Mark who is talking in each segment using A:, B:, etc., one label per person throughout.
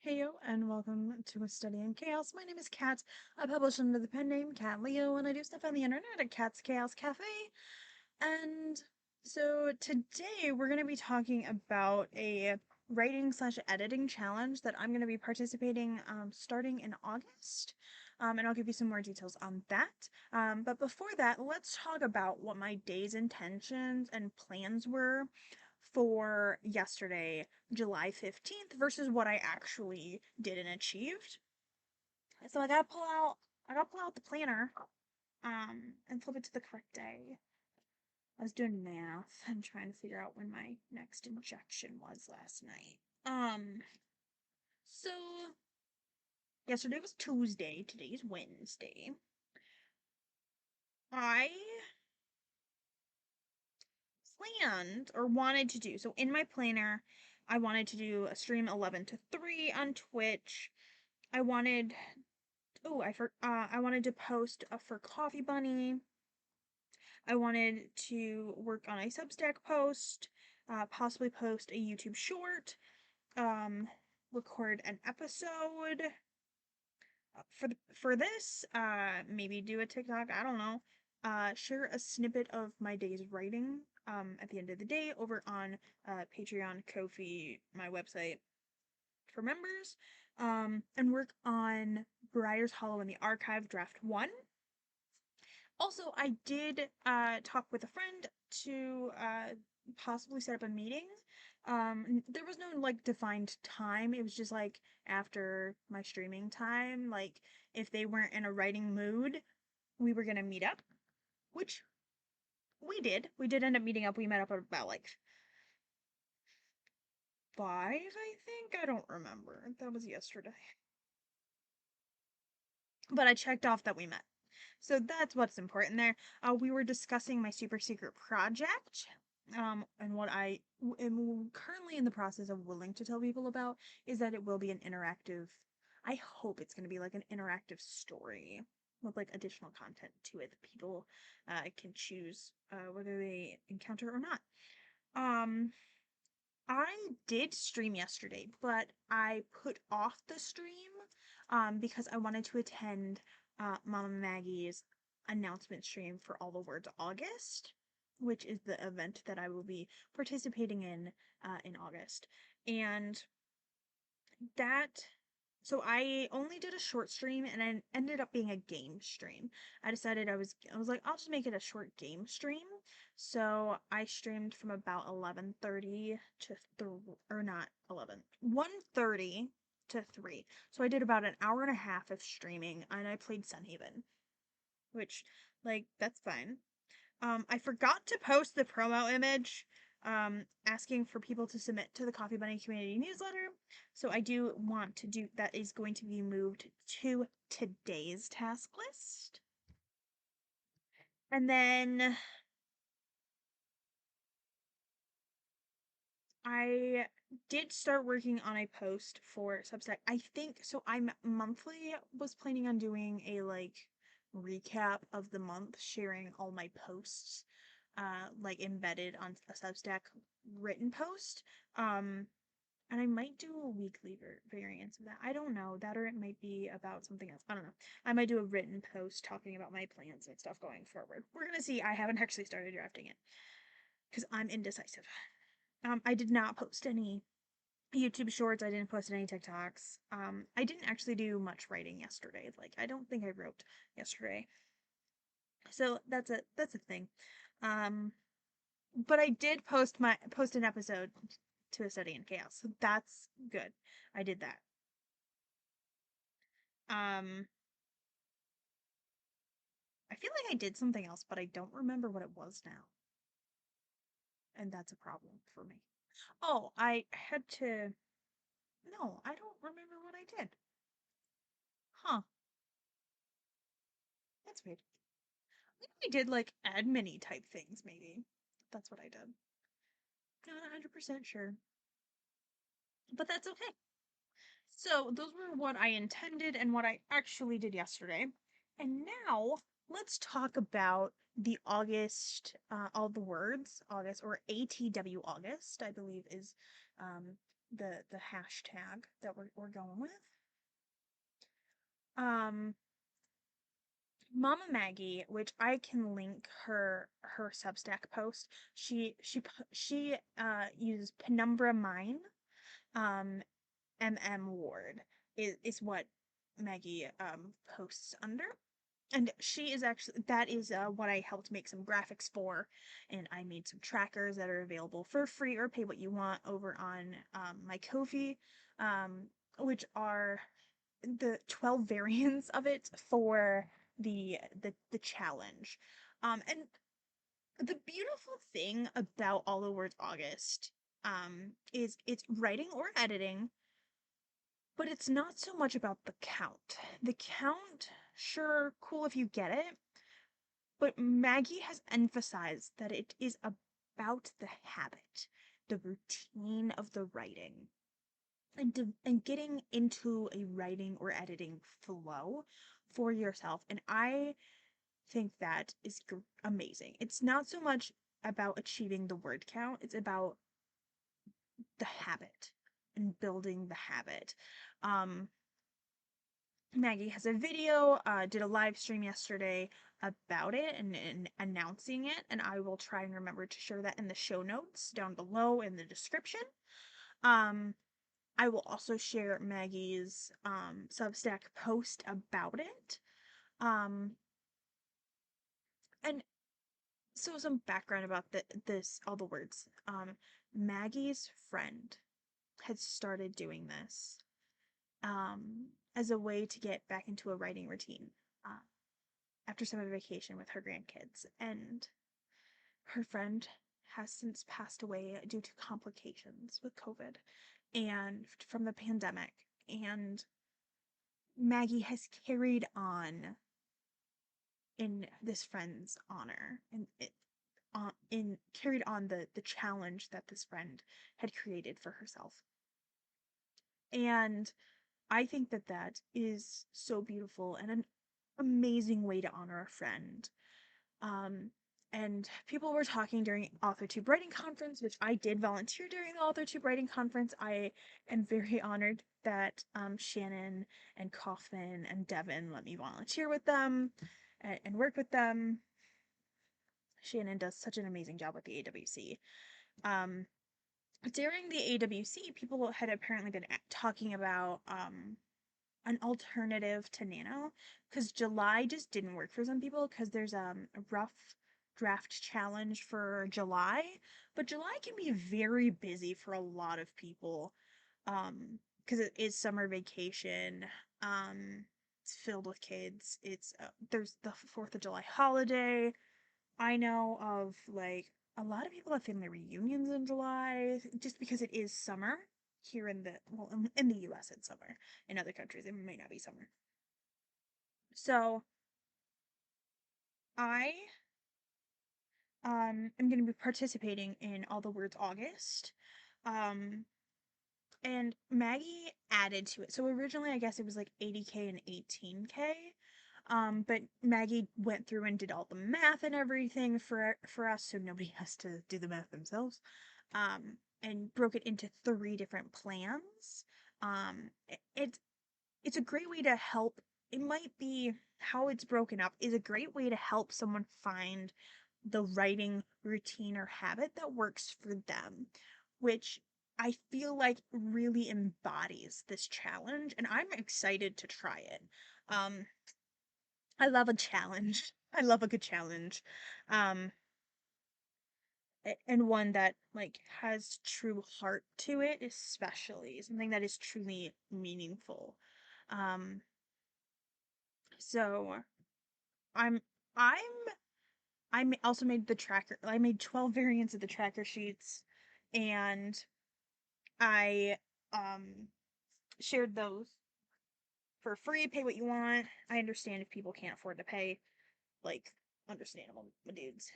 A: Heyo, and welcome to A Study in Chaos. My name is Kat. I publish under the pen name Cat Leo, and I do stuff on the internet at KatsChaosCafe. And so today we're going to be talking about a writing slash editing challenge that I'm going to be participating starting in August. And I'll give you some more details on that. But before that, let's talk about what my day's intentions and plans were for yesterday, July 15th, versus what I actually did and achieved. So I gotta pull out the planner, and flip it to the correct day. I was doing math and trying to figure out when my next injection was last night. So yesterday was Tuesday, today's Wednesday. I planned or wanted to do, so in my planner, I wanted to do a stream 11 to 3 on Twitch. I wanted I wanted to post for Coffee Bunny. I wanted to work on a Substack post, possibly post a YouTube short, record an episode for this, maybe do a TikTok, I don't know. Share a snippet of my day's writing at the end of the day over on Patreon, Ko-fi, my website for members, and work on Briar's Hollow in the Archive Draft 1. Also, I did talk with a friend to possibly set up a meeting. There was no like defined time. It was just like after my streaming time. Like if they weren't in a writing mood, we were gonna meet up, which we did. We did end up meeting up. We met up at about like 5, I think. I don't remember. That was yesterday. But I checked off that we met. So that's what's important there. We were discussing my super secret project, and what I am currently in the process of willing to tell people about is that it will be an interactive. I hope it's going to be like an interactive story with like additional content to it that people can choose whether they encounter or not. Um, I did stream yesterday, but I put off the stream because I wanted to attend Mama Maggie's announcement stream for All the Words August, which is the event that I will be participating in August. And that so I only did a short stream and it ended up being a game stream. I decided I was like I'll just make it a short game stream. So I streamed from about 11:30 to or not 11 1:30 to 3. So I did about an hour and a half of streaming and I played Sunhaven, which like that's fine. I forgot to post the promo image asking for people to submit to the Coffee Bunny community newsletter. So I do want to do that is going to be moved to today's task list. And then I did start working on a post for Substack. I think so. I'm monthly was planning on doing a like recap of the month, sharing all my posts, like embedded on a Substack written post. And I might do a weekly variance of that. I don't know that, or it might be about something else. I don't know. I might do a written post talking about my plans and stuff going forward. We're gonna see. I haven't actually started drafting it because I'm indecisive. I did not post any YouTube shorts. I didn't post any TikToks. I didn't actually do much writing yesterday. Like I don't think I wrote yesterday. So that's a thing. Um, but I did post an episode to A Study in Chaos. So that's good. I did that. Um, I feel like I did something else, but I don't remember what it was now. And that's a problem for me. Oh, I had to. No, I don't remember what I did. Huh. That's weird. I think I did like admin type things, maybe. That's what I did. Not 100% sure. But that's okay. So, those were what I intended and what I actually did yesterday. And now, let's talk about the August, all the words, August, or ATW August, I believe is the hashtag that we're going with. Um, Mama Maggie, which I can link her Substack post. She uses Penumbra Mine. MM Ward is what Maggie posts under. And she is actually, that is what I helped make some graphics for. And I made some trackers that are available for free or pay what you want over on my Ko-fi, um, which are the 12 variants of it for the challenge. And the beautiful thing about All the Words August is it's writing or editing, but it's not so much about the count. The count, sure, cool if you get it, but Maggie has emphasized that it is about the habit, the routine of the writing, and getting into a writing or editing flow for yourself. And I think that is amazing. It's not so much about achieving the word count, it's about the habit and building the habit. Um, Maggie has a video, did a live stream yesterday about it and announcing it, and I will try and remember to share that in the show notes down below in the description. Um, I will also share Maggie's Substack post about it. Um, and so some background about this, all the words. Maggie's friend had started doing this as a way to get back into a writing routine. Uh, After summer vacation with her grandkids, and her friend has since passed away due to complications with COVID and from the pandemic. And Maggie has carried on in this friend's honor, and in carried on the challenge that this friend had created for herself. And I think that that is so beautiful and an amazing way to honor a friend. Um, and people were talking during AuthorTube Writing Conference, which I did volunteer during the AuthorTube Writing Conference. I am very honored that Shannon and Kaufman and Devin let me volunteer with them and work with them. Shannon does such an amazing job with the AWC. Um, During the AWC, people had apparently been talking about an alternative to Nano, because July just didn't work for some people because there's a rough draft challenge for July, but July can be very busy for a lot of people because it is summer vacation. It's filled with kids. It's there's the 4th of July holiday. I know of like a lot of people have family reunions in July just because it is summer here in the well in the US it's summer. In other countries it may not be summer. So I am going to be participating in All the Words August. Um and Maggie added to it. So originally I guess it was like 80K and 18K. But Maggie went through and did all the math and everything for us, so nobody has to do the math themselves. And broke it into 3 different plans. Um, it, it's a great way to help. It might be how it's broken up is a great way to help someone find the writing routine or habit that works for them, which I feel like really embodies this challenge, and I'm excited to try it. Um, I love a challenge. I love a good challenge. Um, and one that like has true heart to it, especially something that is truly meaningful. Um, so I'm I'm also made the tracker. I made 12 variants of the tracker sheets, and I shared those for free. Pay what you want. I understand if people can't afford to pay, like understandable, dudes.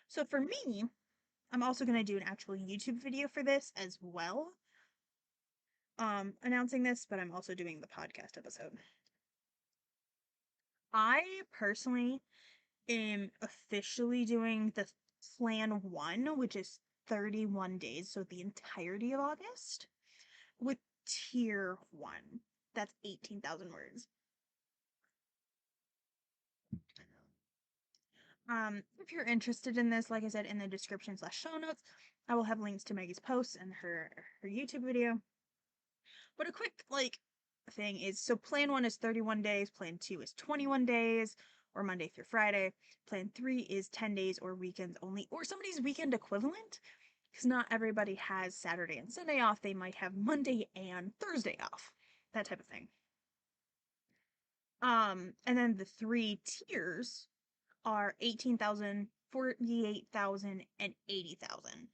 A: So for me, I'm also going to do an actual YouTube video for this as well, announcing this, but I'm also doing the podcast episode. I personally am officially doing the plan 1, which is 31 days, so the entirety of August. with tier 1. That's 18,000 words. If you're interested in this, like I said, in the description / show notes, I will have links to Maggie's posts and her YouTube video. But a quick thing is, so plan 1 is 31 days, plan 2 is 21 days, or Monday through Friday. Plan 3 is 10 days or weekends only, or somebody's weekend equivalent, because not everybody has Saturday and Sunday off. They might have Monday and Thursday off, that type of thing. And then the 3 tiers are 18,000, 48,000, and 80,000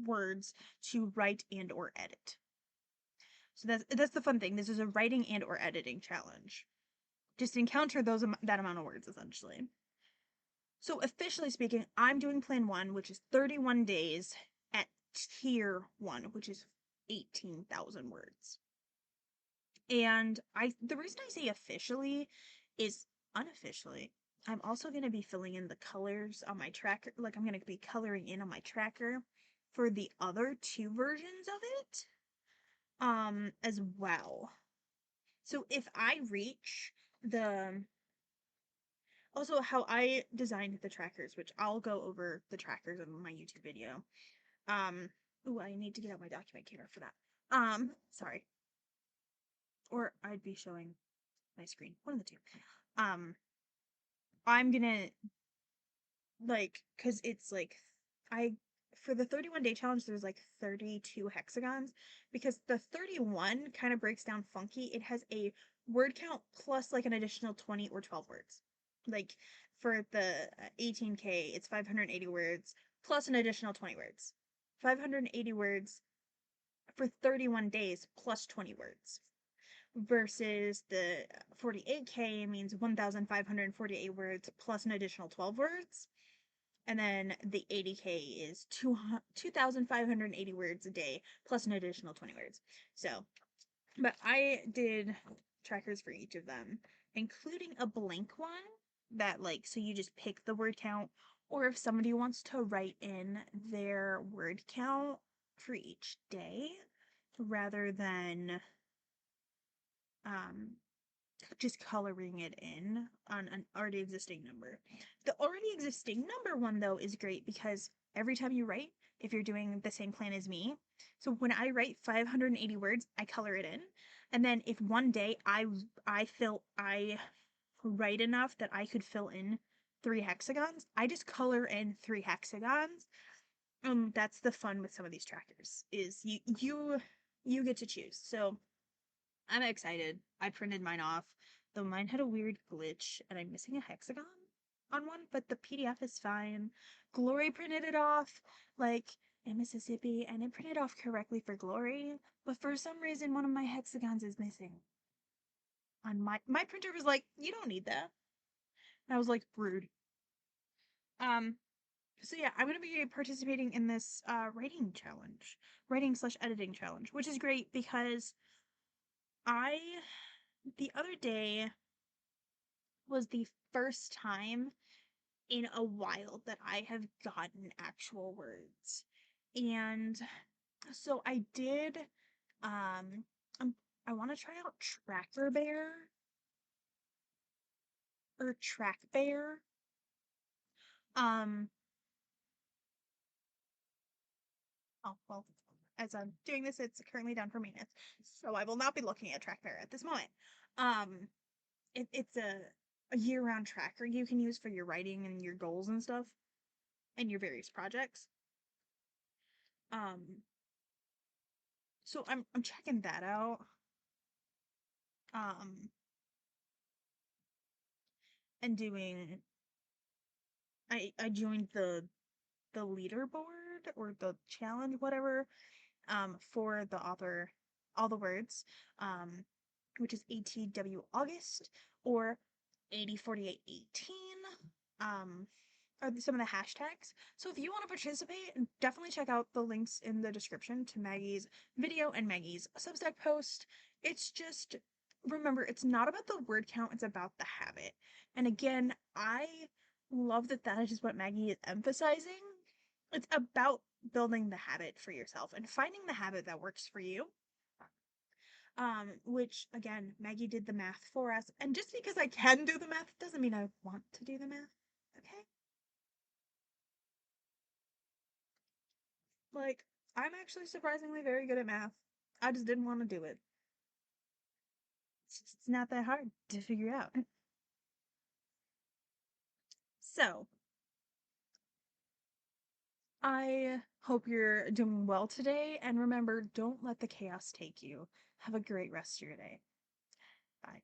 A: words to write and or edit. So that's the fun thing. This is a writing and or editing challenge. Just encounter that amount of words essentially. So officially speaking, I'm doing plan 1, which is 31 days at tier 1, which is 18,000 words. And the reason I say officially is unofficially, I'm also going to be filling in the colors on my tracker. Like, I'm going to be coloring in on my tracker for the other 2 versions of it as well. So if I reach the also how I designed the trackers, which I'll go over the trackers in my YouTube video. Oh, I need to get out my document camera for that. Sorry. Or I'd be showing my screen. One of the two. I'm gonna cause it's I for the 31-day challenge there's 32 hexagons, because the 31 kind of breaks down funky. It has a word count plus an additional 20 or 12 words. Like for the 18K, it's 580 words plus an additional 20 words. 580 words for 31 days plus 20 words. Versus the 48K means 1,548 words plus an additional 12 words. And then the 80K is 2,580 words a day plus an additional 20 words. So, but I did trackers for each of them, including a blank one that so you just pick the word count, or if somebody wants to write in their word count for each day rather than just coloring it in on an already existing number. The already existing number one, though, is great because every time you write, if you're doing the same plan as me, so when I write 580 words, I color it in. And then if one day I write enough that I could fill in 3 hexagons, I just color in 3 hexagons. That's the fun with some of these trackers, is you get to choose. So I'm excited. I printed mine off, though mine had a weird glitch and I'm missing a hexagon on one, but the PDF is fine. Glory printed it off in Mississippi, and it printed off correctly for Glory, but for some reason one of my hexagons is missing. On my printer was like, "You don't need that." And I was like, "Rude." So yeah, I'm gonna be participating in this writing challenge, writing / editing challenge, which is great because the other day was the first time in a while that I have gotten actual words. And so I did I want to try out Tracker Bear or Track Bear. Um oh well, as I'm doing this, it's currently down for maintenance, so I will not be looking at Track Bear at this moment. It's a year-round tracker you can use for your writing and your goals and stuff and your various projects. Um, so I'm checking that out. Um, and doing I joined the leaderboard or the challenge, whatever, for the author, all the words, which is ATW August or 804818. Are some of the hashtags. So if you want to participate, definitely check out the links in the description to Maggie's video and Maggie's Substack post. It's just, remember, it's not about the word count, it's about the habit. And again, I love that is what Maggie is emphasizing. It's about building the habit for yourself and finding the habit that works for you. Which again, Maggie did the math for us. And just because I can do the math doesn't mean I want to do the math. Okay? Like, I'm actually surprisingly very good at math. I just didn't want to do it. It's not that hard to figure out. So, I hope you're doing well today. And remember, don't let the chaos take you. Have a great rest of your day. Bye.